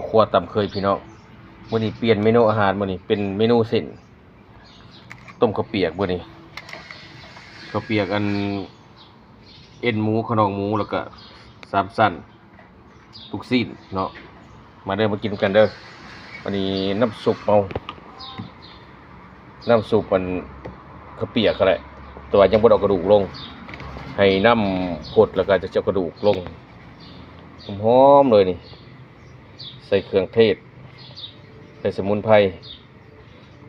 ครัวตำเคยพี่น้องมื้อนี้เปลี่ยนเมนูอาหารมื้อนี้เป็นเมนูเส้นต้มข้าวเปียกมื้อนี้ข้าวเปียกอันเอ็นหมูขนองหมูแล้วก็สามสั้นลูกซีนเนาะมาเด้อมากินกันเด้อวันนี้น้ำซุปน้ำซุปมันข้าวเปียกก็แหละแต่ว่ายังบ่ได้เอากระดูกลงให้น้ำพดแล้วก็จะเอากระดูกลงหอมๆเลยนี่ใส่เครื่องเทศใส่สมุนไพร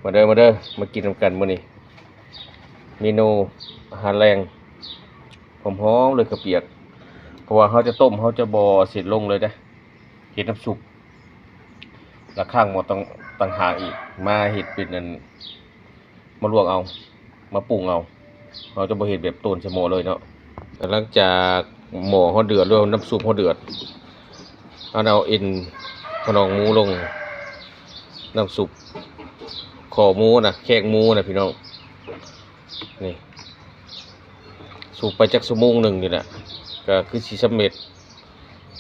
มาเด้อมากินกันมื้อนี้เมนูอาหารแรงหอมๆเลยข้าวเปียกเพราะว่าเขาจะต้มเขาจะบ่เสร็จลงเลยนะเฮ็ดน้ำซุปแล้วข้างหมดต่างหากอีกมาเฮ็ดเป็นอันมาลวกเอามาปรุงเอาเราจะบ่เฮ็ดแบบต้นสมอเลยเนาะหลังจากหม้อเขาเดือดแล้วน้ำซุปเขาเดือดเอาเอ็นขนองหมูลงน้ำซุปคอหมูนะแข้งหมูนะพี่น้องนี่สูบไปจักชั่วโมงหนึ่งนี่แหละก็คือสิสำเร็จ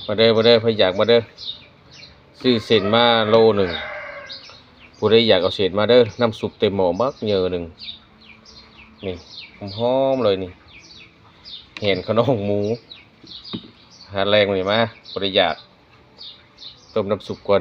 มาเด้อพยอยากมาเด้อซื้อเส้นมาโลหนึ่งผู้ใดอยากเอาเศษมาเด้อน้ำซุปเต็มหม้อบักเยอะหนึ่งนี่หอมเลยนี่เห็นขนมหมูหาแรงเลยมาผู้ใดอยากต้มน้ำซุปก่อน